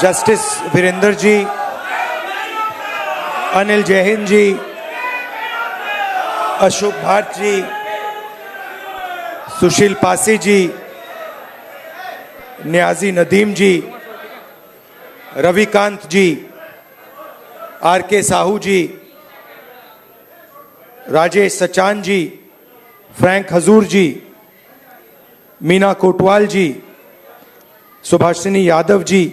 Justice Virendra ji, Anil Jain ji, Ashok Bharat ji, Sushil Pasi ji, Niyazi Nadeem ji, Ravikant ji, R K Sahu ji, Rajesh Sachan ji, Frank Hazoor ji, Meena Kotwal ji, Subhashini Yadav ji,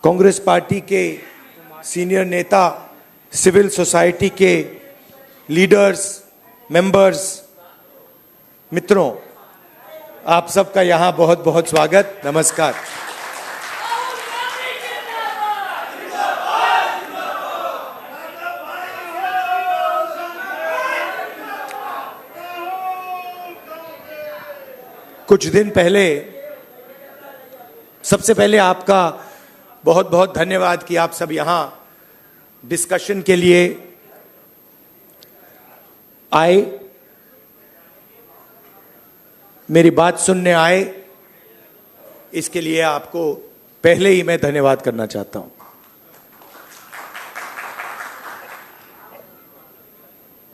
Congress party के senior नेता, civil society के लीडर्स, मेंबर्स, मित्रों, आप सबका यहां बहुत बहुत स्वागत, नमस्कार। कुछ दिन पहले, सबसे पहले आपका बहुत बहुत धन्यवाद कि आप सब यहां डिस्कशन के लिए आए, मेरी बात सुनने आए। इसके लिए आपको पहले ही मैं धन्यवाद करना चाहता हूं।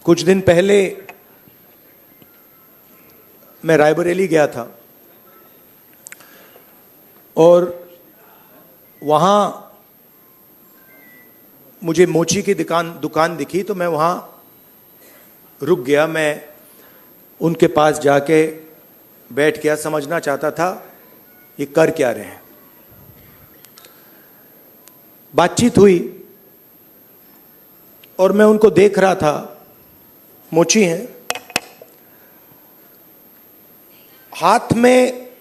कुछ दिन पहले मैं रायबरेली गया था और वहां मुझे मोची की दुकान दिखी, तो मैं वहां रुक गया। मैं उनके पास जाके बैठ गया, समझना चाहता था ये कर क्या रहे हैं। बातचीत हुई और मैं उनको देख रहा था। मोची हैं, हाथ में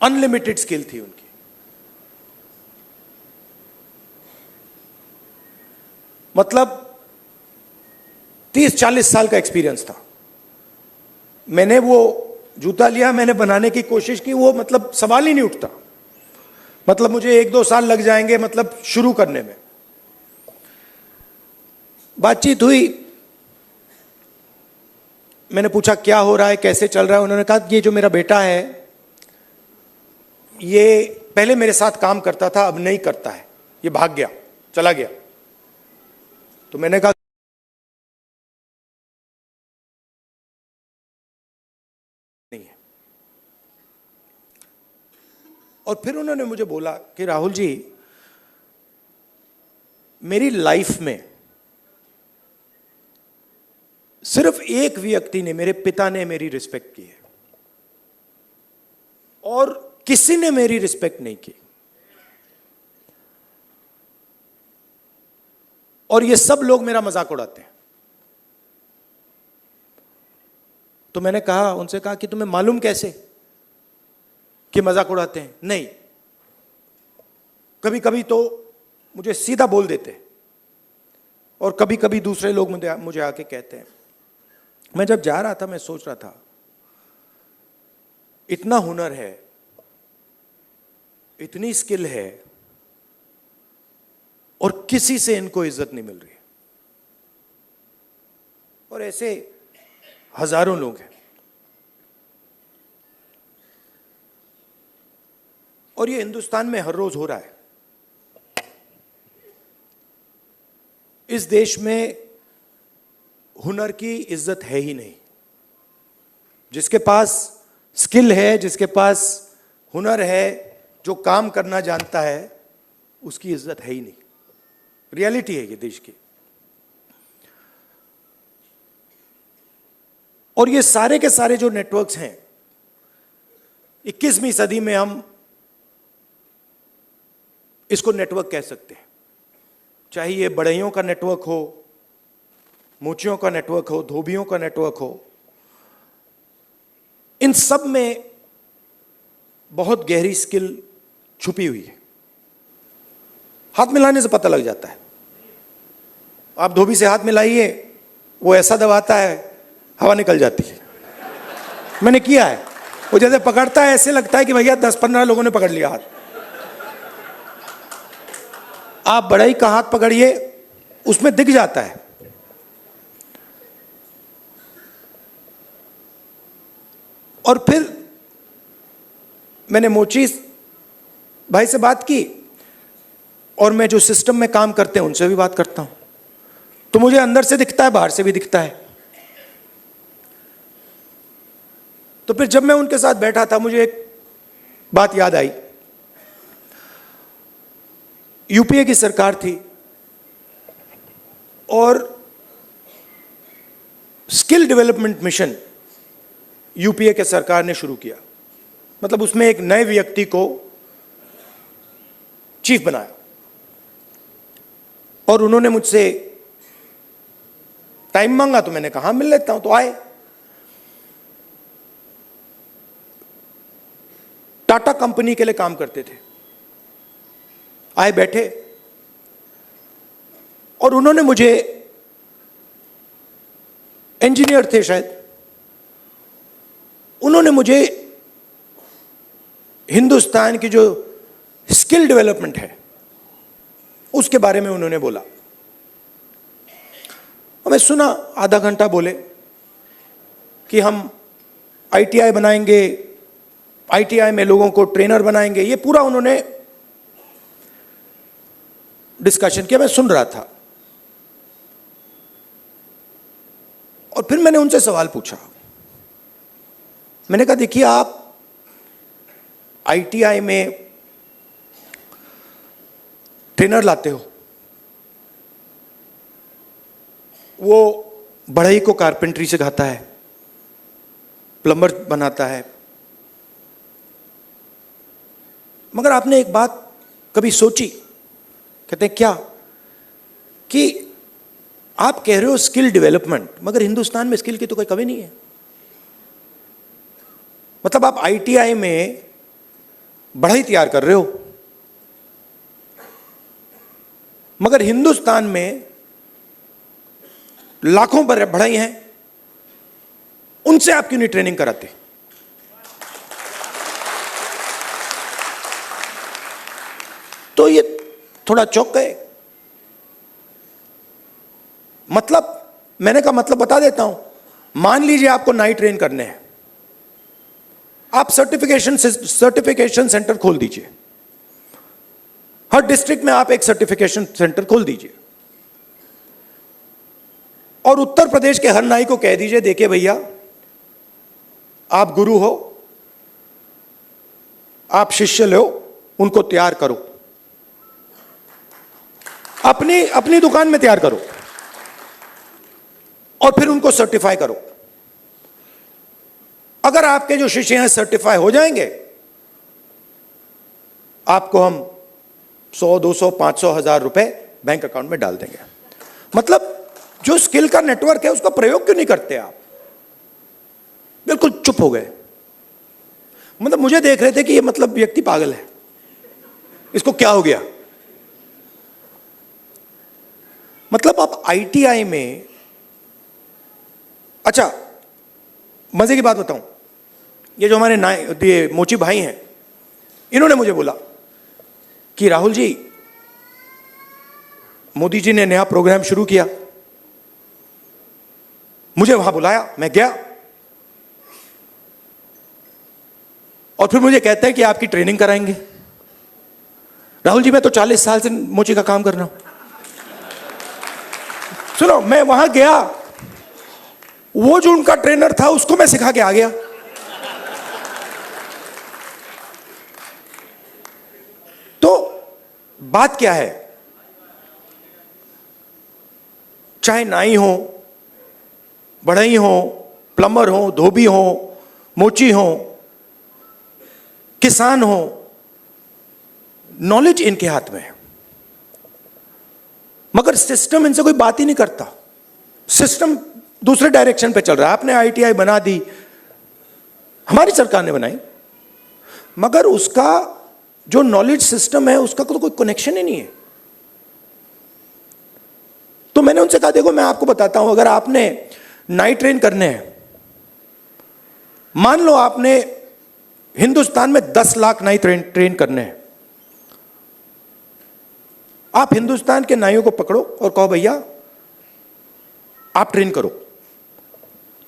अनलिमिटेड स्किल थी उनकी। मतलब 30-40 साल का एक्सपीरियंस था। मैंने वो जूता लिया, मैंने बनाने की कोशिश की, वो मतलब सवाल ही नहीं उठता। मतलब मुझे 1-2 साल लग जाएंगे मतलब शुरू करने में। बातचीत हुई, मैंने पूछा क्या हो रहा है, कैसे चल रहा है। उन्होंने कहा ये जो मेरा बेटा है ये पहले मेरे साथ काम करता था, अब नहीं करता है, ये भाग गया, चला गया। तो मैंने कहा नहीं है। और फिर उन्होंने मुझे बोला कि राहुल जी, मेरी लाइफ में सिर्फ एक व्यक्ति ने, मेरे पिता ने मेरी रिस्पेक्ट की है और किसी ने मेरी रिस्पेक्ट नहीं की। और ये सब लोग मेरा मजाक उड़ाते हैं। तो मैंने कहा, उनसे कहा कि तुम्हें मालूम कैसे कि मजाक उड़ाते हैं? नहीं, कभी कभी तो मुझे सीधा बोल देते हैं और कभी कभी दूसरे लोग मुझे आके कहते हैं। मैं जब जा रहा था, मैं सोच रहा था इतना हुनर है, इतनी स्किल है और किसी से इनको इज्जत नहीं मिल रही। और ऐसे हजारों लोग हैं। और ये हिंदुस्तान में हर रोज हो रहा है। इस देश में हुनर की इज्जत है ही नहीं। जिसके पास स्किल है, जिसके पास हुनर है, जो काम करना जानता है, उसकी इज्जत है ही नहीं। रियलिटी है ये देश की। और ये सारे के सारे जो नेटवर्क्स हैं, 21वीं सदी में हम इसको नेटवर्क कह सकते हैं। चाहे ये बढ़इयों का नेटवर्क हो, मोचियों का नेटवर्क हो, धोबियों का नेटवर्क हो, इन सब में बहुत गहरी स्किल छुपी हुई है। हाथ मिलाने से पता लग जाता है। आप धोबी से हाथ मिलाइए, वो ऐसा दबाता है, हवा निकल जाती है। मैंने किया है। वो जैसे पकड़ता है, ऐसे लगता है कि भैया 10-15 लोगों ने पकड़ लिया हाथ। आप बढ़ई का हाथ पकड़िए, उसमें दिख जाता है। और फिर मैंने मोची भाई से बात की और मैं जो सिस्टम में काम करते हैं उनसे भी बात करता हूं, तो मुझे अंदर से दिखता है, बाहर से भी दिखता है। तो फिर जब मैं उनके साथ बैठा था, मुझे एक बात याद आई। यूपीए की सरकार थी और स्किल डेवलपमेंट मिशन यूपीए के सरकार ने शुरू किया। मतलब उसमें एक नए व्यक्ति को चीफ बनाया और उन्होंने मुझसे टाइम मांगा, तो मैंने कहा मिल लेता हूं। तो आए, टाटा कंपनी के लिए काम करते थे। आए, बैठे और उन्होंने मुझे, इंजीनियर थे शायद, उन्होंने मुझे हिंदुस्तान की जो स्किल डेवलपमेंट है उसके बारे में उन्होंने बोला। मैं सुना, आधा घंटा बोले कि हम आईटीआई बनाएंगे, आईटीआई में लोगों को ट्रेनर बनाएंगे। ये पूरा उन्होंने डिस्कशन किया, मैं सुन रहा था। और फिर मैंने उनसे सवाल पूछा। मैंने कहा देखिए, आप आईटीआई में ट्रेनर लाते हो, वो बढ़ई को कारपेंटरी सिखाता है, प्लम्बर बनाता है, मगर आपने एक बात कभी सोची? कहते हैं क्या? कि आप कह रहे हो स्किल डेवलपमेंट, मगर हिंदुस्तान में स्किल की तो कोई कमी नहीं है। मतलब आप आईटीआई में बढ़ई तैयार कर रहे हो, मगर हिंदुस्तान में लाखों बढ़ई हैं, उनसे आप क्यों नहीं ट्रेनिंग कराते? तो ये थोड़ा चौंक गए। मतलब मैंने कहा मतलब बता देता हूं। मान लीजिए आपको नाई ट्रेन करने हैं, आप सर्टिफिकेशन सेंटर खोल दीजिए। हर डिस्ट्रिक्ट में आप एक सर्टिफिकेशन सेंटर खोल दीजिए और उत्तर प्रदेश के हर नाई को कह दीजिए, देखिए भैया, आप गुरु हो, आप शिष्य लो, उनको तैयार करो, अपनी दुकान में तैयार करो और फिर उनको सर्टिफाई करो। अगर आपके जो शिष्य हैं सर्टिफाई हो जाएंगे, आपको हम 100, 200, 500, 1000 रुपए बैंक अकाउंट में डाल देंगे। मतलब जो स्किल का नेटवर्क है उसका प्रयोग क्यों नहीं करते आप? बिल्कुल चुप हो गए। मतलब मुझे देख रहे थे कि ये मतलब व्यक्ति पागल है, इसको क्या हो गया। मतलब आप आईटीआई में, अच्छा मजे की बात बताऊं, ये जो हमारे ये मोची भाई हैं, इन्होंने मुझे बोला कि राहुल जी, मोदी जी ने नया प्रोग्राम शुरू किया, मुझे वहां बुलाया, मैं गया और फिर मुझे कहते हैं कि आपकी ट्रेनिंग कराएंगे। राहुल जी, मैं तो 40 साल से मोची का काम कर रहा हूं। सुनो, मैं वहां गया, वो जो उनका ट्रेनर था उसको मैं सिखा के आ गया। तो बात क्या है, चाहे नाई हो, बढ़ई हो, प्लम्बर हो, धोबी हो, मोची हो, किसान हो, नॉलेज इनके हाथ में है, मगर सिस्टम इनसे कोई बात ही नहीं करता। सिस्टम दूसरे डायरेक्शन पे चल रहा है। आपने आईटीआई बना दी, हमारी सरकार ने बनाई, मगर उसका जो नॉलेज सिस्टम है उसका तो कोई कनेक्शन ही नहीं है। तो मैंने उनसे कहा, देखो मैं आपको बताता हूं, अगर आपने नाई ट्रेन करने हैं, मान लो आपने हिंदुस्तान में 10 लाख नाई ट्रेन करने हैं, आप हिंदुस्तान के नाइयों को पकड़ो और कहो भैया आप ट्रेन करो।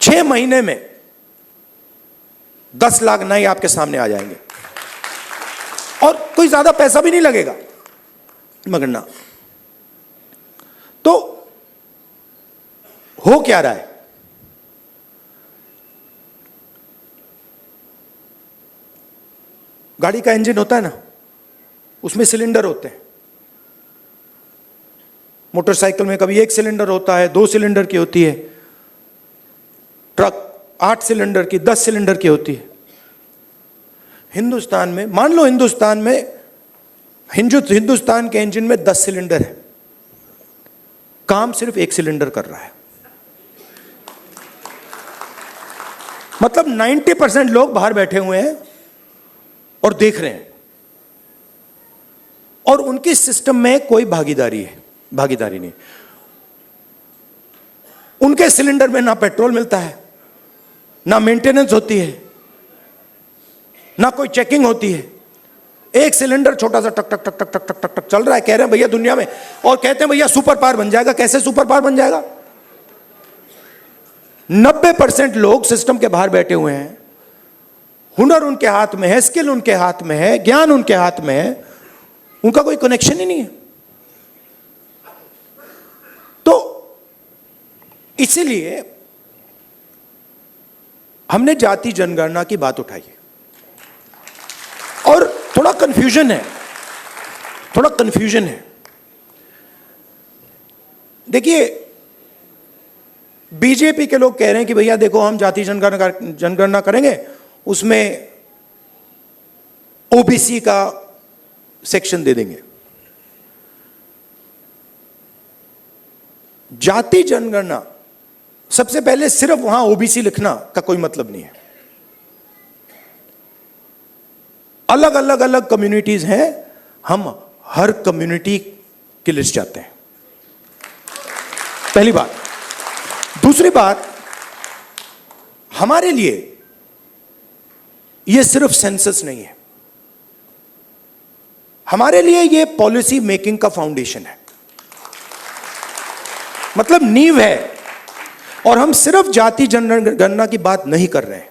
6 महीने में 10 लाख नाई आपके सामने आ जाएंगे। और कोई ज्यादा पैसा भी नहीं लगेगा मगर ना। तो हो क्या रहा है? गाड़ी का इंजन होता है ना, उसमें सिलेंडर होते हैं। मोटरसाइकिल में कभी 1 सिलेंडर होता है, 2 सिलेंडर की होती है, ट्रक 8 सिलेंडर की, 10 सिलेंडर की होती है। हिंदुस्तान में मान लो हिंदुस्तान के इंजन में 10 सिलेंडर है, काम सिर्फ 1 सिलेंडर कर रहा है। मतलब 90% लोग बाहर बैठे हुए हैं और देख रहे हैं, और उनकी सिस्टम में कोई भागीदारी नहीं। उनके सिलेंडर में ना पेट्रोल मिलता है, ना मेंटेनेंस होती है, ना कोई चेकिंग होती है। 1 सिलेंडर छोटा सा टक टक टक टक टक टक टक टक चल रहा है। कह रहे हैं भैया दुनिया में, और कहते हैं भैया सुपर पावर बन जाएगा। कैसे सुपर पावर बन जाएगा? 90% लोग सिस्टम के बाहर बैठे हुए हैं, हुनर उनके हाथ में है, स्किल उनके हाथ में है, ज्ञान उनके हाथ में है, उनका कोई कनेक्शन ही नहीं है। तो इसीलिए हमने जाति जनगणना की बात उठाई है, और थोड़ा कंफ्यूजन है। देखिए, बीजेपी के लोग कह रहे हैं कि भैया देखो हम जाति जनगणना करेंगे, उसमें ओबीसी का सेक्शन दे देंगे। जाति जनगणना, सबसे पहले सिर्फ वहां ओबीसी लिखना का कोई मतलब नहीं है। अलग कम्युनिटीज हैं, हम हर कम्युनिटी की लिस्ट चाहते हैं, पहली बात। दूसरी बात, हमारे लिए यह सिर्फ सेंसस नहीं है, हमारे लिए यह पॉलिसी मेकिंग का फाउंडेशन है, मतलब नींव है। और हम सिर्फ जाति जनगणना की बात नहीं कर रहे हैं,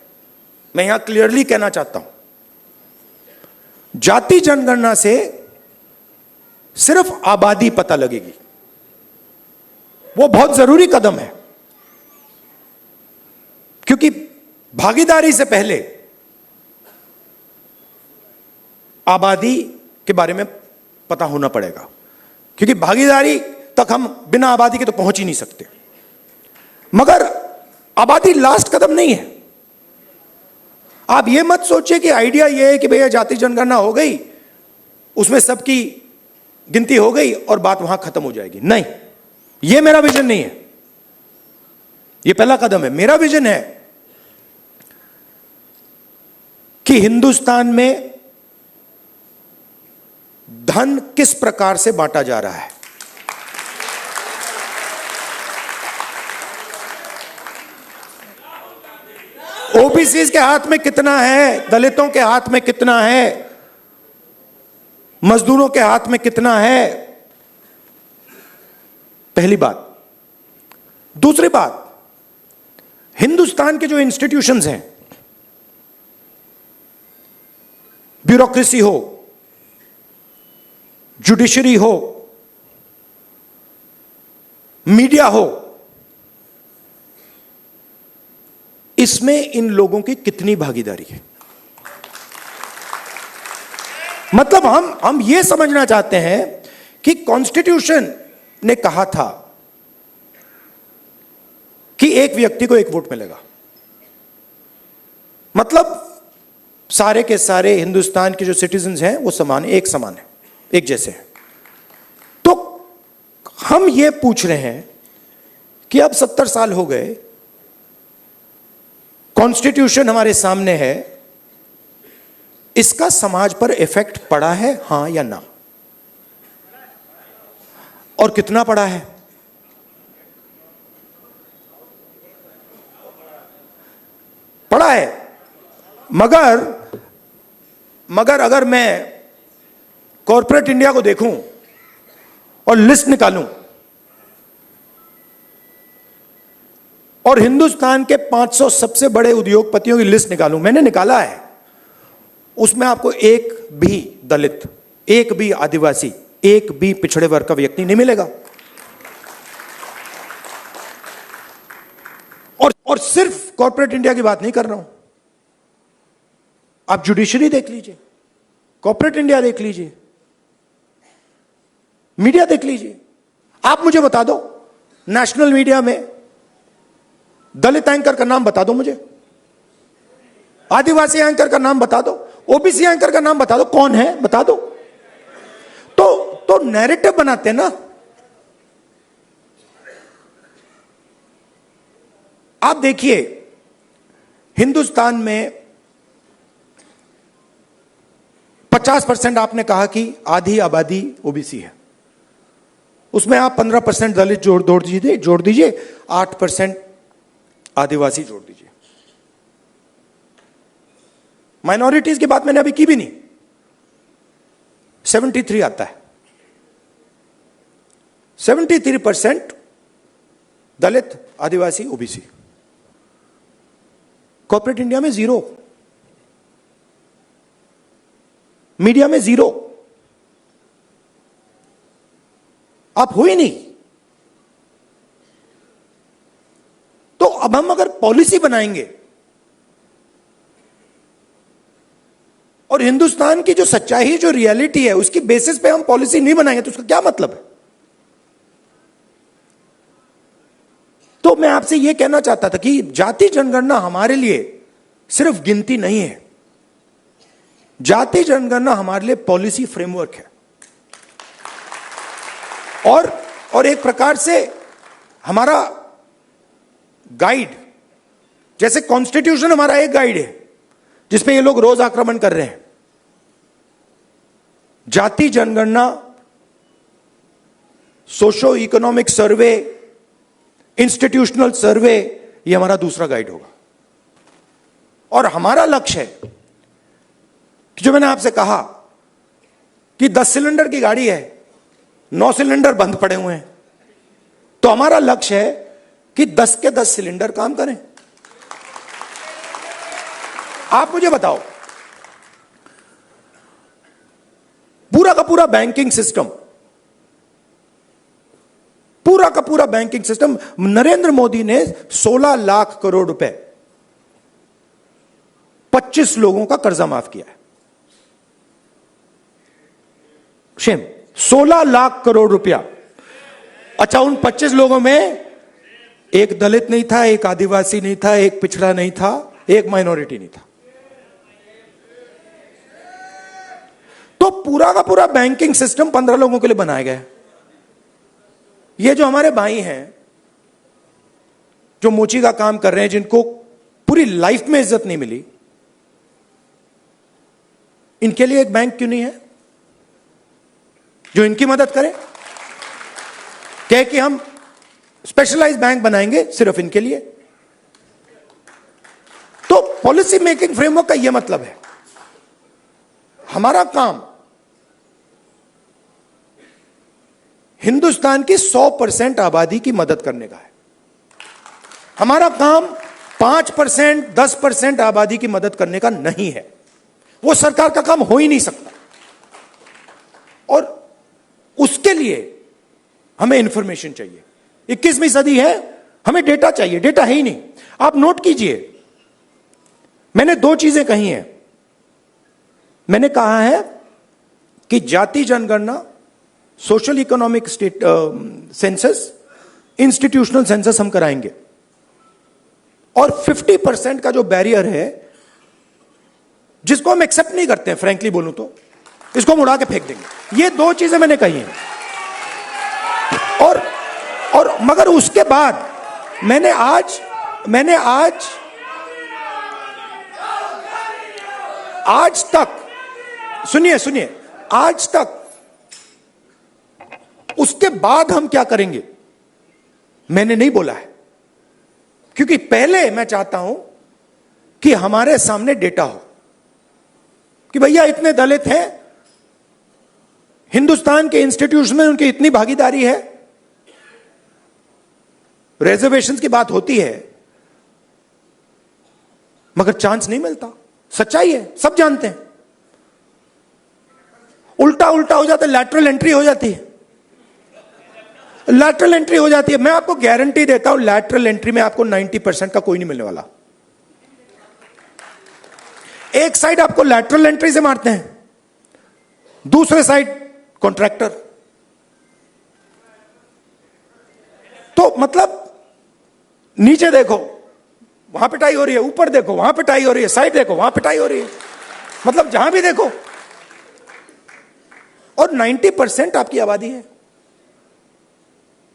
मैं यहां क्लियरली कहना चाहता हूं। जाति जनगणना से सिर्फ आबादी पता लगेगी, वो बहुत जरूरी कदम है, क्योंकि भागीदारी से पहले आबादी के बारे में पता होना पड़ेगा, क्योंकि भागीदारी तक हम बिना आबादी के तो पहुंच ही नहीं सकते। मगर आबादी लास्ट कदम नहीं है। आप ये मत सोचिए कि आइडिया ये है कि भैया जाति जनगणना हो गई, उसमें सबकी गिनती हो गई और बात वहां खत्म हो जाएगी। नहीं, ये मेरा विजन नहीं है, ये पहला कदम है। मेरा विजन है कि हिंदुस्तान में धन किस प्रकार से बांटा जा रहा है। ओबीसी के हाथ में कितना है, दलितों के हाथ में कितना है, मजदूरों के हाथ में कितना है, पहली बात। दूसरी बात, हिंदुस्तान के जो इंस्टीट्यूशंस हैं, ब्यूरोक्रेसी हो, जुडिशरी हो, मीडिया हो, इसमें इन लोगों की कितनी भागीदारी है। मतलब हम यह समझना चाहते हैं कि कॉन्स्टिट्यूशन ने कहा था कि एक व्यक्ति को 1 वोट मिलेगा, मतलब सारे के सारे हिंदुस्तान के जो सिटीजन्स हैं वो समान है, एक जैसे हैं। तो हम ये पूछ रहे हैं कि अब 70 साल हो गए, कॉन्स्टिट्यूशन हमारे सामने है, इसका समाज पर इफेक्ट पड़ा है, हां या ना, और कितना पड़ा है? पड़ा है। मगर अगर मैं कॉर्पोरेट इंडिया को देखूं और लिस्ट निकालूं और हिंदुस्तान के 500 सबसे बड़े उद्योगपतियों की लिस्ट निकालूं, मैंने निकाला है, उसमें आपको एक भी दलित, एक भी आदिवासी, एक भी पिछड़े वर्ग का व्यक्ति नहीं मिलेगा। और सिर्फ कॉर्पोरेट इंडिया की बात नहीं कर रहा हूं, आप जुडिशरी देख लीजिए, कॉर्पोरेट इंडिया देख लीजिए, मीडिया देख लीजिए। आप मुझे बता दो, नेशनल मीडिया में दलित एंकर का नाम बता दो मुझे, आदिवासी एंकर का नाम बता दो, ओबीसी एंकर का नाम बता दो, कौन है बता दो। तो नैरेटिव बनाते ना। आप देखिए, हिंदुस्तान में 50% आपने कहा कि आधी आबादी ओबीसी है, उसमें आप 15% दलित जोड़ दीजिए, 8% आदिवासी जोड़ दीजिए। माइनॉरिटीज की बात मैंने अभी की भी नहीं, 73 आता है। 73% दलित, आदिवासी, ओबीसी। कॉर्पोरेट इंडिया में 0, मीडिया में 0, आप हो ही नहीं। तो अब हम अगर पॉलिसी बनाएंगे और हिंदुस्तान की जो सच्चाई, जो रियलिटी है, उसकी बेसिस पे हम पॉलिसी नहीं बनाएंगे तो उसका क्या मतलब है? तो मैं आपसे यह कहना चाहता था कि जाति जनगणना हमारे लिए सिर्फ गिनती नहीं है, जाति जनगणना हमारे लिए पॉलिसी फ्रेमवर्क है और एक प्रकार से हमारा गाइड, जैसे कॉन्स्टिट्यूशन हमारा एक गाइड है जिसपे ये लोग रोज आक्रमण कर रहे हैं। जाति जनगणना, सोशो इकोनॉमिक सर्वे, इंस्टीट्यूशनल सर्वे, ये हमारा दूसरा गाइड होगा। और हमारा लक्ष्य है कि जो मैंने आपसे कहा कि 10 सिलेंडर की गाड़ी है, 9 सिलेंडर बंद पड़े हुए हैं, तो हमारा लक्ष्य है कि 10 के 10 सिलेंडर काम करें। आप मुझे बताओ, पूरा का पूरा बैंकिंग सिस्टम, पूरा का पूरा बैंकिंग सिस्टम, नरेंद्र मोदी ने 16 लाख करोड़ रुपए 25 लोगों का कर्जा माफ किया है। शेम, 16 लाख करोड़ रुपया। अच्छा, उन 25 लोगों में एक दलित नहीं था, एक आदिवासी नहीं था, एक पिछड़ा नहीं था, एक माइनॉरिटी नहीं था। तो पूरा का पूरा बैंकिंग सिस्टम 15 लोगों के लिए बनाया गया है। ये जो हमारे भाई हैं जो मोची का काम कर रहे हैं, जिनको पूरी लाइफ में इज्जत नहीं मिली, इनके लिए एक बैंक क्यों नहीं है जो इनकी मदद करे? कहे कि हम स्पेशलाइज्ड बैंक बनाएंगे सिर्फ इनके लिए। तो पॉलिसी मेकिंग फ्रेमवर्क का यह मतलब है, हमारा काम हिंदुस्तान की 100% आबादी की मदद करने का है। हमारा काम 5%, 10% आबादी की मदद करने का नहीं है। वो सरकार का काम हो ही नहीं सकता। और उसके लिए हमें इंफॉर्मेशन चाहिए। 21वीं सदी है, हमें डेटा चाहिए। डेटा है ही नहीं। आप नोट कीजिए, मैंने 2 चीजें कही हैं। मैंने कहा है कि जाति जनगणना, social economic state census, institutional census हम कराएंगे, और 50% का जो बैरियर है, जिसको हम एक्सेप्ट नहीं करते हैं, फ्रैंकली बोलूं तो इसको हम उड़ा के फेंक देंगे। ये 2 चीजें मैंने कही हैं। और मगर उसके बाद मैंने आज तक, सुनिए, आज तक उसके बाद हम क्या करेंगे मैंने नहीं बोला है, क्योंकि पहले मैं चाहता हूं कि हमारे सामने डेटा हो कि भैया इतने दलित हैं, हिंदुस्तान के इंस्टीट्यूशन में उनकी इतनी भागीदारी है। रिजर्वेशंस की बात होती है मगर चांस नहीं मिलता। सच्चाई है, सब जानते हैं। उल्टा उल्टा हो जाता है, लैटरल एंट्री हो जाती है, लैटरल एंट्री हो जाती है। मैं आपको गारंटी देता हूं लैटरल एंट्री में आपको 90% का कोई नहीं मिलने वाला। एक साइड आपको लैटरल एंट्री से मारते हैं, दूसरे साइड कॉन्ट्रैक्टर। तो मतलब नीचे देखो वहां पिटाई हो रही है, ऊपर देखो वहां पिटाई हो रही है, साइड देखो वहां पिटाई हो रही है, मतलब जहां भी देखो। और 90% आपकी आबादी है।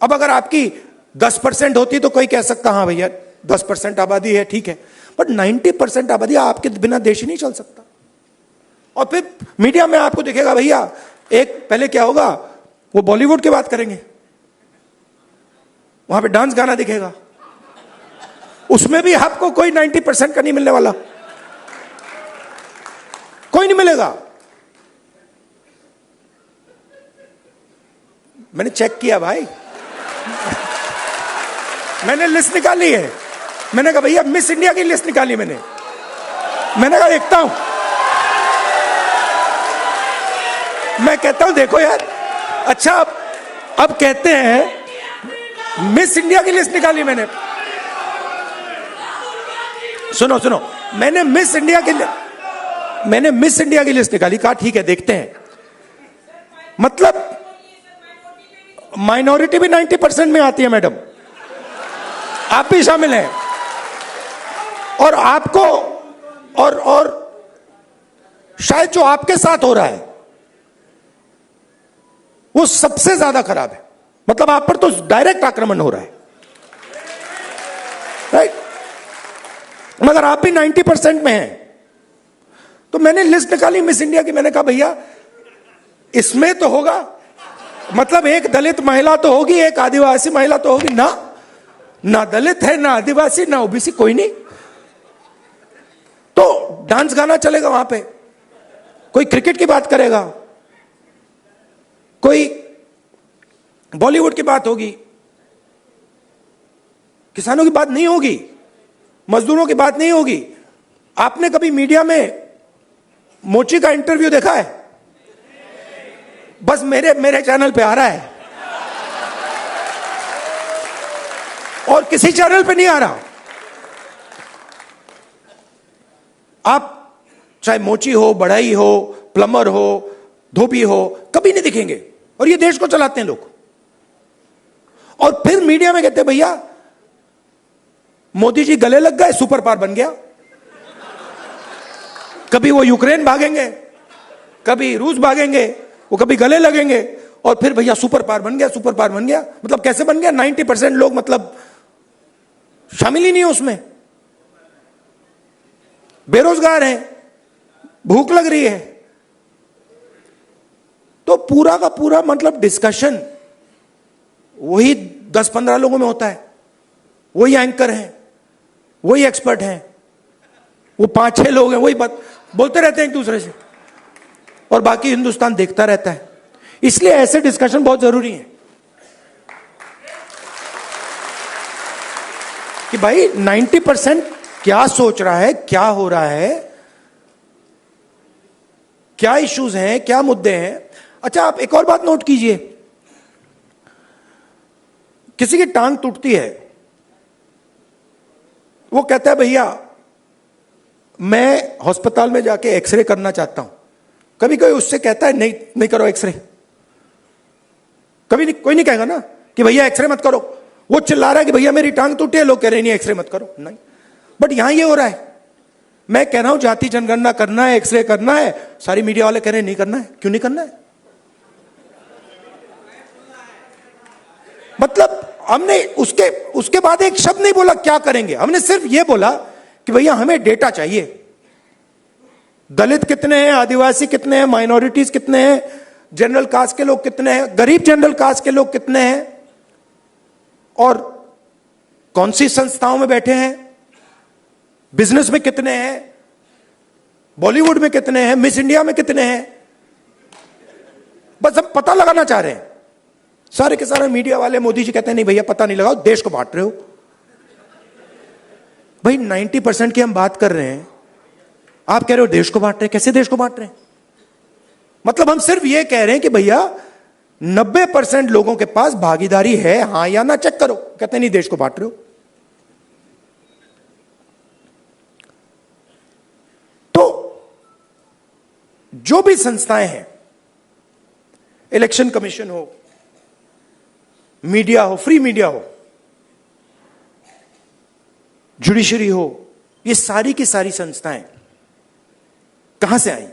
अब अगर आपकी 10% होती तो कोई कह सकता हाँ भैया 10% आबादी है, ठीक है, बट 90% आबादी आपके बिना देश ही नहीं चल सकता। और फिर मीडिया में आपको दिखेगा भैया, एक पहले क्या होगा, वो बॉलीवुड की बात करेंगे, वहां पे डांस गाना दिखेगा, उसमें भी आपको कोई 90% का नहीं मिलने वाला, कोई नहीं मिलेगा। मैंने चेक किया भाई, मैंने लिस्ट निकाली है। मैंने कहा भैया मिस इंडिया की लिस्ट निकाली मैंने कहा देखता हूं, मैं कहता हूं देखो यार, अच्छा अब कहते हैं मिस इंडिया की लिस्ट निकाली मैंने। सुनो सुनो, मैंने मिस इंडिया की लिस्ट निकाली, कहा ठीक है देखते हैं। मतलब माइनॉरिटी भी 90% में आती है मैडम, आप भी शामिल हैं। और आपको और शायद जो आपके साथ हो रहा है वो सबसे ज्यादा खराब है। मतलब आप पर तो डायरेक्ट आक्रमण हो रहा है, राइट? मगर आप भी 90% में हैं। तो मैंने लिस्ट निकाली मिस इंडिया की, मैंने कहा भैया इसमें तो होगा, मतलब एक दलित महिला तो होगी, एक आदिवासी महिला तो होगी ना दलित है, ना आदिवासी, ना ओबीसी, कोई नहीं। तो डांस गाना चलेगा वहां पे, कोई क्रिकेट की बात करेगा, कोई बॉलीवुड की बात होगी, किसानों की बात नहीं होगी, मजदूरों की बात नहीं होगी। आपने कभी मीडिया में मोची का इंटरव्यू देखा है? बस मेरे चैनल पे आ रहा है और किसी चैनल पे नहीं आ रहा। आप चाहे मोची हो, बढ़ई हो, प्लम्बर हो, धोबी हो, कभी नहीं दिखेंगे। और ये देश को चलाते हैं लोग। और फिर मीडिया में कहते हैं भैया मोदी जी गले लग गए, सुपर पावर बन गया। कभी वो यूक्रेन भागेंगे, कभी रूस भागेंगे, वो कभी गले लगेंगे, और फिर भैया सुपर पावर बन गया, सुपर पावर बन गया। मतलब कैसे बन गया? 90% लोग मतलब शामिल ही नहीं है उसमें, बेरोजगार हैं, भूख लग रही है। तो पूरा का पूरा मतलब डिस्कशन वही 10-15 लोगों में होता है, वही एंकर हैं, वही एक्सपर्ट हैं, वो 5-6 लोग हैं, वही बात बोलते रहते हैं एक दूसरे से, और बाकी हिंदुस्तान देखता रहता है। इसलिए ऐसे डिस्कशन बहुत जरूरी है कि भाई 90% क्या सोच रहा है, क्या हो रहा है, क्या इश्यूज हैं, क्या मुद्दे हैं। अच्छा, आप एक और बात नोट कीजिए, किसी की टांग टूटती है, वो कहता है भैया मैं अस्पताल में जाके एक्सरे करना चाहता हूं। कभी कोई उससे कहता है नहीं करो एक्सरे? कभी नहीं, कोई नहीं कहेगा ना कि भैया एक्सरे मत करो। वो चिल्ला रहा है कि भैया मेरी टांग टूटी है, लोग कह रहे नहीं एक्सरे मत करो, नहीं। बट यहां ये हो रहा है, मैं कह रहा हूं जाति जनगणना करना है, एक्सरे करना है, सारी मीडिया वाले कह रहे हैं नहीं करना है। क्यों नहीं करना है? मतलब हमने उसके बाद एक शब्द नहीं बोला क्या करेंगे, हमने सिर्फ यह बोला कि भैया हमें डेटा चाहिए। दलित कितने हैं, आदिवासी कितने हैं, माइनॉरिटीज कितने हैं, जनरल कास्ट के लोग कितने हैं, गरीब जनरल कास्ट के लोग कितने हैं, और कौन सी संस्थाओं में बैठे हैं, बिजनेस में कितने हैं, बॉलीवुड में कितने हैं, मिस इंडिया में कितने हैं। बस हम पता लगाना चाह रहे हैं। सारे के सारे मीडिया वाले, मोदी जी कहते हैं नहीं भैया पता नहीं लगाओ, देश को बांट रहे हो। भाई 90% की हम बात कर रहे हैं, आप कह रहे हो देश को बांट रहे हैं। कैसे देश को बांट रहे हैं? मतलब हम सिर्फ ये कह रहे हैं कि भैया 90% लोगों के पास भागीदारी है, हां या ना चेक करो। कहते नहीं देश को बांट रहे हो। तो जो भी संस्थाएं हैं, इलेक्शन कमीशन हो, मीडिया हो, फ्री मीडिया हो, जुडिशरी हो, ये सारी की सारी संस्थाएं कहां से आई?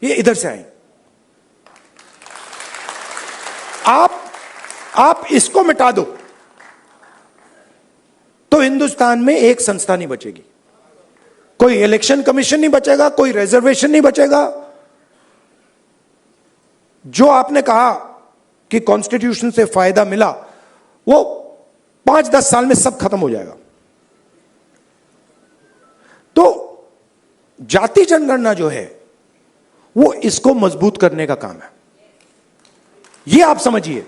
ये इधर से आई। आप इसको मिटा दो तो हिंदुस्तान में एक संस्था नहीं बचेगी। कोई इलेक्शन कमीशन नहीं बचेगा, कोई रिजर्वेशन नहीं बचेगा। जो आपने कहा कि कॉन्स्टिट्यूशन से फायदा मिला, वो 5-10 साल में सब खत्म हो जाएगा। तो जाति जनगणना जो है वो इसको मजबूत करने का काम है। ये आप समझिए,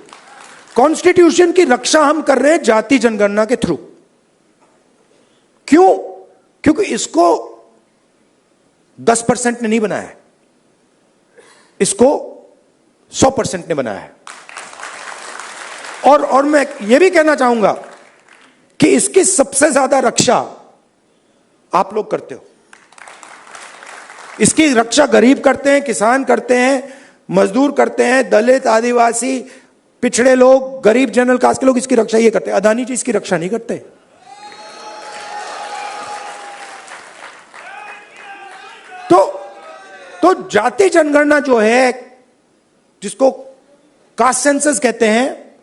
कॉन्स्टिट्यूशन की रक्षा हम कर रहे हैं जाति जनगणना के थ्रू। क्यों? क्योंकि इसको 10% ने नहीं बनाया है, इसको 100% ने बनाया है। और मैं यह भी कहना चाहूंगा कि इसकी सबसे ज्यादा रक्षा आप लोग करते हो। इसकी रक्षा गरीब करते हैं, किसान करते हैं, मजदूर करते हैं, दलित, आदिवासी, पिछड़े लोग, गरीब, जनरल कास्ट के लोग इसकी रक्षा ये करते हैं। अदानी जी इसकी रक्षा नहीं करते। तो जाति जनगणना जो है, जिसको कास्ट सेंसस कहते हैं,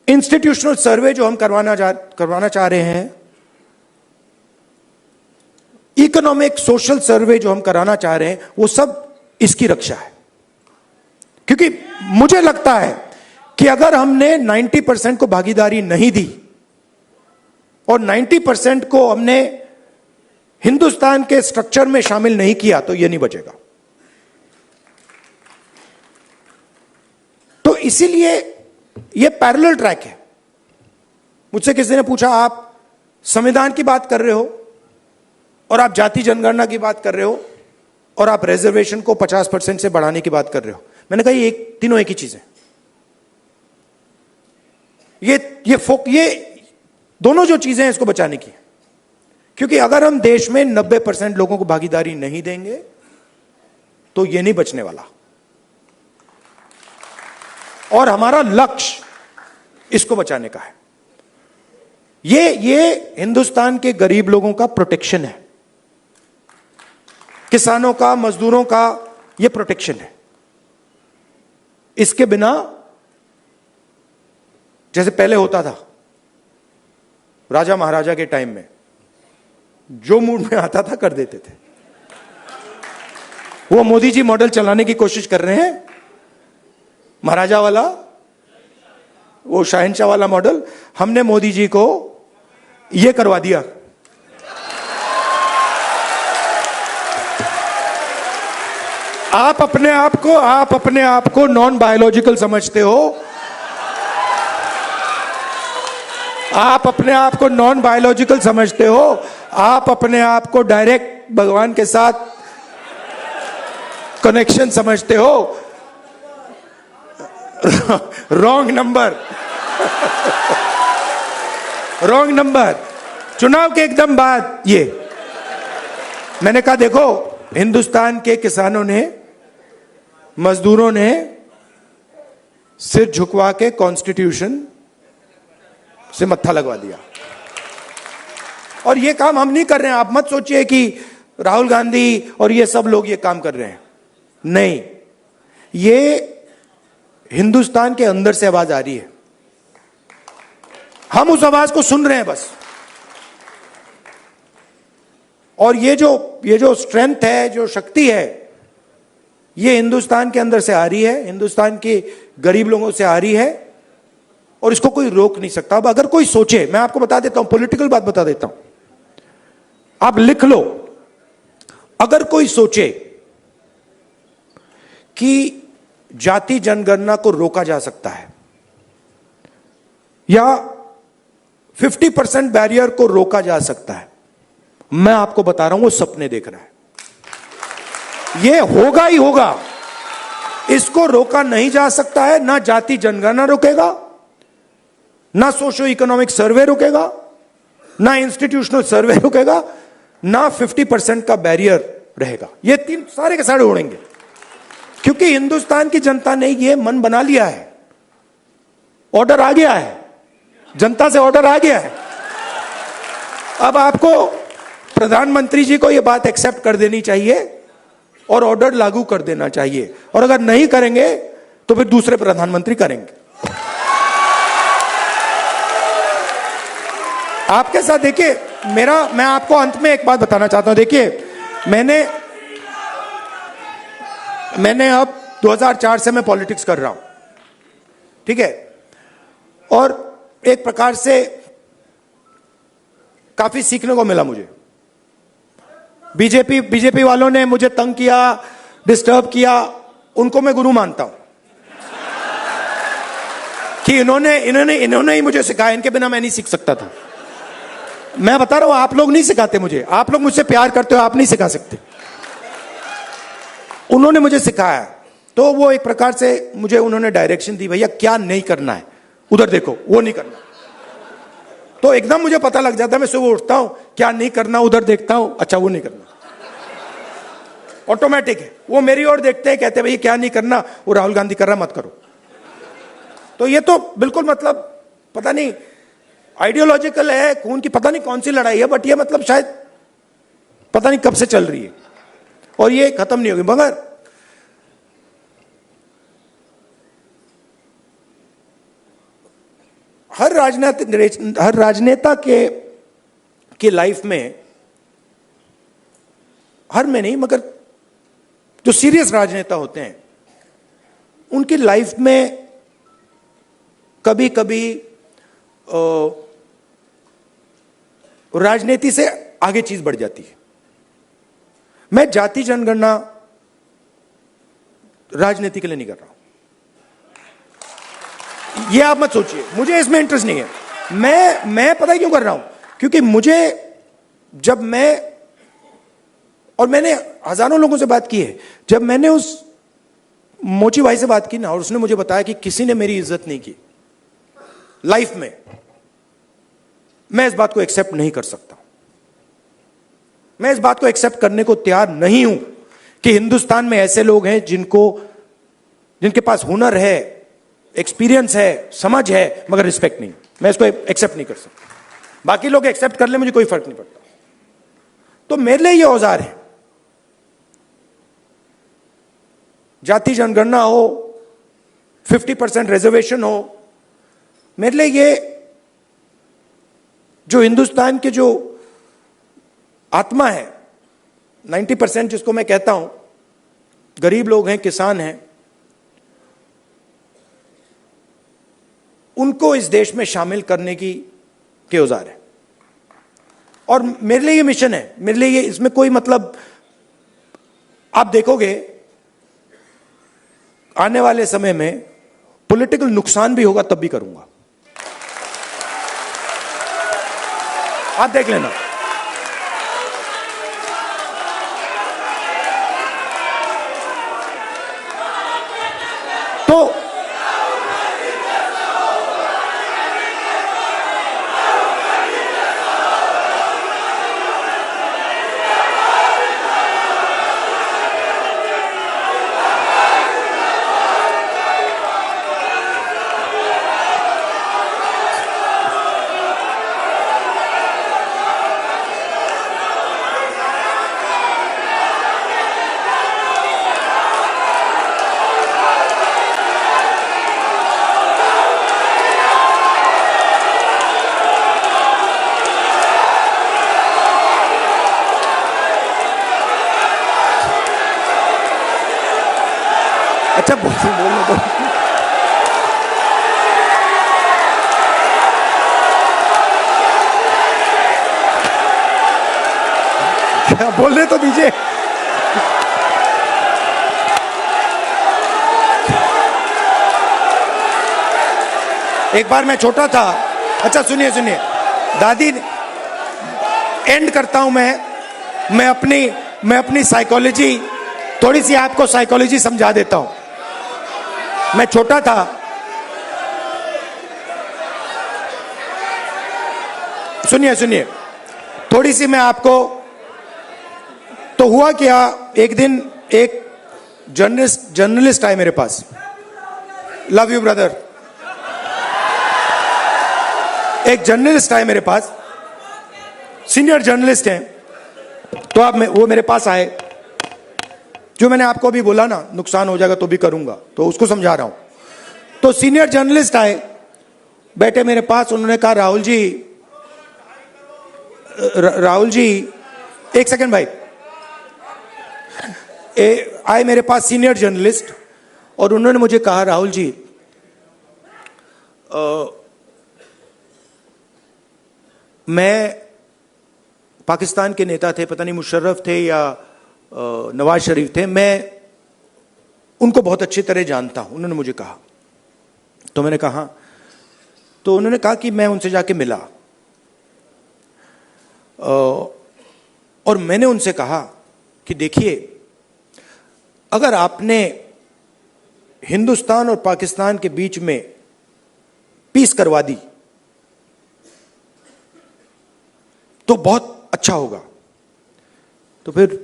इंस्टीट्यूशनल सर्वे जो हम करवाना चाह रहे हैं, इकोनॉमिक सोशल सर्वे जो हम कराना चाह रहे हैं, वो सब इसकी रक्षा है। क्योंकि मुझे लगता है कि अगर हमने 90% को भागीदारी नहीं दी और 90% को हमने हिंदुस्तान के स्ट्रक्चर में शामिल नहीं किया, तो यह नहीं बचेगा। तो इसीलिए यह पैरेलल ट्रैक है। मुझसे किसी ने पूछा, आप संविधान की बात कर रहे हो और आप जाति जनगणना की बात कर रहे हो और आप रिजर्वेशन को 50% से बढ़ाने की बात कर रहे हो। मैंने कहा ये तीनों एक ही चीज है। ये दोनों जो चीजें हैं इसको बचाने की है। क्योंकि अगर हम देश में 90% लोगों को भागीदारी नहीं देंगे तो ये नहीं बचने वाला। और हमारा लक्ष्य इसको बचाने का है। ये हिंदुस्तान के गरीब लोगों का प्रोटेक्शन है, किसानों का, मजदूरों का ये प्रोटेक्शन है। इसके बिना जैसे पहले होता था राजा महाराजा के टाइम में, जो मूड में आता था कर देते थे। वो मोदी जी मॉडल चलाने की कोशिश कर रहे हैं, महाराजा वाला, वो शहंशाह वाला मॉडल। हमने मोदी जी को ये करवा दिया। आप अपने आप को नॉन बायोलॉजिकल समझते हो। आप अपने आप को नॉन बायोलॉजिकल समझते हो। आप अपने आप को डायरेक्ट भगवान के साथ कनेक्शन समझते हो। Wrong number. Wrong number. चुनाव के एकदम बाद ये मैंने कहा, देखो हिंदुस्तान के किसानों ने, मजदूरों ने सिर झुकवा के कॉन्स्टिट्यूशन से मत्था लगवा दिया। और ये काम हम नहीं कर रहे हैं। आप मत सोचिए कि राहुल गांधी और ये सब लोग ये काम कर रहे हैं। नहीं, ये हिंदुस्तान के अंदर से आवाज आ रही है। हम उस आवाज को सुन रहे हैं बस। और ये जो स्ट्रेंथ है, जो शक्ति है, ये हिंदुस्तान के अंदर से आ रही है, हिंदुस्तान के गरीब लोगों से आ रही है, और इसको कोई रोक नहीं सकता। अब अगर कोई सोचे, मैं आपको बता देता हूं, पॉलिटिकल बात बता देता हूं, आप लिख लो। अगर कोई सोचे कि जाति जनगणना को रोका जा सकता है या 50% बैरियर को रोका जा सकता है, मैं आपको बता रहा हूं वो सपने देख रहा है। ये होगा ही होगा, इसको रोका नहीं जा सकता है। ना जाति जनगणना रोकेगा, ना सोशो इकोनॉमिक सर्वे रोकेगा, ना इंस्टीट्यूशनल सर्वे रोकेगा, ना 50% का बैरियर रहेगा। ये तीन सारे के सारे उड़ेंगे, क्योंकि हिंदुस्तान की जनता ने ये मन बना लिया है। ऑर्डर आ गया है, जनता से ऑर्डर आ गया है। अब आपको प्रधानमंत्री जी को यह बात एक्सेप्ट कर देनी चाहिए और ऑर्डर लागू कर देना चाहिए, और अगर नहीं करेंगे तो फिर दूसरे प्रधानमंत्री करेंगे। आपके साथ देखिए, मैं आपको अंत में एक बात बताना चाहता हूं। देखिए, मैंने अब 2004 से मैं पॉलिटिक्स कर रहा हूं, ठीक है, और एक प्रकार से काफी सीखने को मिला मुझे। बीजेपी वालों ने मुझे तंग किया, डिस्टर्ब किया, उनको मैं गुरु मानता हूं कि इन्होंने ही मुझे सिखाया, इनके बिना मैं नहीं सीख सकता था। मैं बता रहा हूं, आप लोग नहीं सिखाते मुझे, आप लोग मुझसे प्यार करते हो, आप नहीं सिखा सकते। उन्होंने मुझे सिखाया, तो वो एक प्रकार से मुझे उन्होंने डायरेक्शन दी, भैया क्या नहीं करना है, उधर देखो, वो नहीं करना। तो एकदम मुझे पता लग जाता है, मैं सुबह उठता हूं, क्या नहीं करना, उधर देखता हूं, अच्छा वो नहीं करना, ऑटोमेटिक है। वो मेरी ओर देखते हैं, कहते हैं भैया क्या नहीं करना, वो राहुल गांधी कर रहा, मत करो। तो ये तो बिल्कुल मतलब पता नहीं आइडियोलॉजिकल है, खून की पता नहीं कौन सी लड़ाई है, बट ये मतलब शायद पता नहीं कब से चल रही है और ये खत्म नहीं होगी। मगर हर राजनेता के लाइफ में, हर में नहीं मगर जो सीरियस राजनेता होते हैं उनकी लाइफ में कभी कभी राजनीति से आगे चीज बढ़ जाती है। मैं जाति जनगणना राजनीति के लिए नहीं कर रहा हूं, ये आप मत सोचिए, मुझे इसमें इंटरेस्ट नहीं है। मैं पता है क्यों कर रहा हूं, क्योंकि मैंने हजारों लोगों से बात की है। जब मैंने उस मोची भाई से बात की ना, और उसने मुझे बताया कि किसी ने मेरी इज्जत नहीं की लाइफ में, मैं इस बात को एक्सेप्ट नहीं कर सकता। मैं इस बात को एक्सेप्ट करने को तैयार नहीं हूं कि हिंदुस्तान में ऐसे लोग हैं जिनके पास हुनर है, एक्सपीरियंस है, समझ है, मगर रिस्पेक्ट नहीं। मैं इसको एक्सेप्ट नहीं कर सकता। बाकी लोग एक्सेप्ट कर ले, मुझे कोई फर्क नहीं पड़ता। तो मेरे लिए ये औजार है, जाति जनगणना हो, 50% रिजर्वेशन हो, मेरे लिए ये जो हिंदुस्तान के जो आत्मा है, 90% जिसको मैं कहता हूं, गरीब लोग हैं, किसान हैं, उनको इस देश में शामिल करने के औजार है। और मेरे लिए ये मिशन है, मेरे लिए ये, इसमें कोई मतलब, आप देखोगे आने वाले समय में पॉलिटिकल नुकसान भी होगा, तब भी करूंगा, आप देख लेना। तो अच्छा बोलने दो। क्या बोलने तो दीजिए। एक बार मैं छोटा था, अच्छा सुनिए दादी, एंड करता हूं मैं अपनी साइकोलॉजी थोड़ी सी आपको साइकोलॉजी समझा देता हूं। मैं छोटा था, सुनिए सुनिए, थोड़ी सी मैं आपको, तो हुआ क्या, एक दिन एक जर्नलिस्ट आए मेरे पास। Love you brother. एक जर्नलिस्ट आए मेरे पास, सीनियर जर्नलिस्ट हैं, तो आप वो मेरे पास आए। जो मैंने आपको अभी बोला ना, नुकसान हो जाएगा तो भी करूंगा, तो उसको समझा रहा हूं। तो सीनियर जर्नलिस्ट आए, बैठे मेरे पास, उन्होंने कहा राहुल जी, एक सेकंड भाई, आए मेरे पास सीनियर जर्नलिस्ट, और उन्होंने मुझे कहा राहुल जी, मैं, पाकिस्तान के नेता थे, पता नहीं मुशर्रफ थे या नवाज शरीफ थे, मैं उनको बहुत अच्छी तरह जानता हूं, उन्होंने मुझे कहा। तो मैंने कहा, तो उन्होंने कहा कि मैं उनसे जाके मिला, और मैंने उनसे कहा कि देखिए, अगर आपने हिंदुस्तान और पाकिस्तान के बीच में पीस करवा दी तो बहुत अच्छा होगा। तो फिर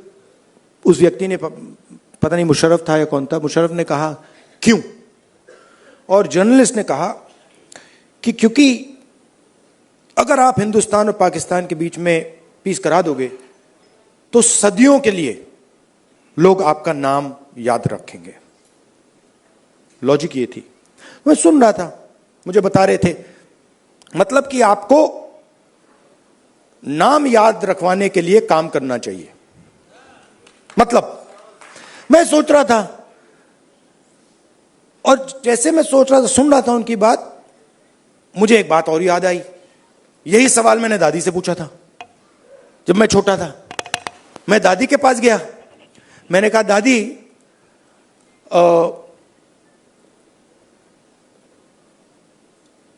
उस व्यक्ति ने, पता नहीं मुशर्रफ था या कौन था, मुशर्रफ ने कहा क्यों, और जर्नलिस्ट ने कहा कि क्योंकि अगर आप हिंदुस्तान और पाकिस्तान के बीच में पीस करा दोगे तो सदियों के लिए लोग आपका नाम याद रखेंगे। लॉजिक ये थी। मैं सुन रहा था, मुझे बता रहे थे, मतलब कि आपको नाम याद रखवाने के लिए काम करना चाहिए। मतलब मैं सोच रहा था, और जैसे मैं सोच रहा था, सुन रहा था उनकी बात, मुझे एक बात और याद आई। यही सवाल मैंने दादी से पूछा था जब मैं छोटा था। मैं दादी के पास गया, मैंने कहा दादी,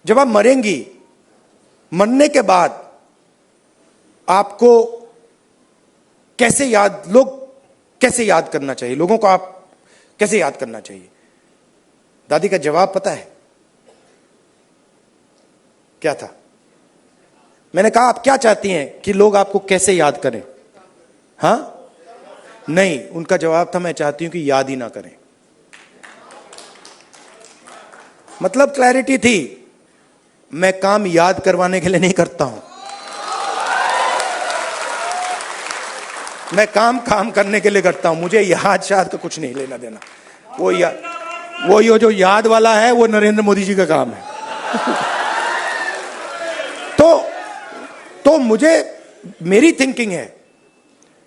जब आप मरेंगी, मरने के बाद आपको लोग कैसे याद करना चाहिए, लोगों को आप कैसे याद करना चाहिए? दादी का जवाब पता है क्या था? मैंने कहा आप क्या चाहती हैं कि लोग आपको कैसे याद करें? हां, नहीं, उनका जवाब था मैं चाहती हूं कि याद ही ना करें। मतलब क्लैरिटी थी, मैं काम याद करवाने के लिए नहीं करता हूं, मैं काम करने के लिए करता हूं। मुझे याद शायद का कुछ नहीं लेना देना। वो ये जो याद वाला है वो नरेंद्र मोदी जी का काम है। तो मुझे, मेरी थिंकिंग है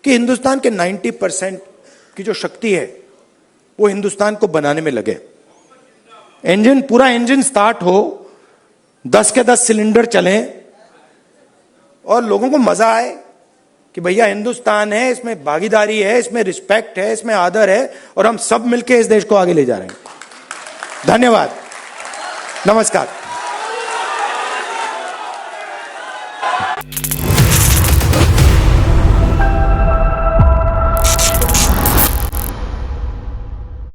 कि हिंदुस्तान के 90% की जो शक्ति है वो हिंदुस्तान को बनाने में लगे। पूरा इंजन स्टार्ट हो, 10 के 10 सिलेंडर चलें और लोगों को मजा आए कि भैया हिंदुस्तान है, इसमें भागीदारी है, इसमें रिस्पेक्ट है, इसमें आदर है, और हम सब मिलकर इस देश को आगे ले जा रहे हैं। धन्यवाद, नमस्कार।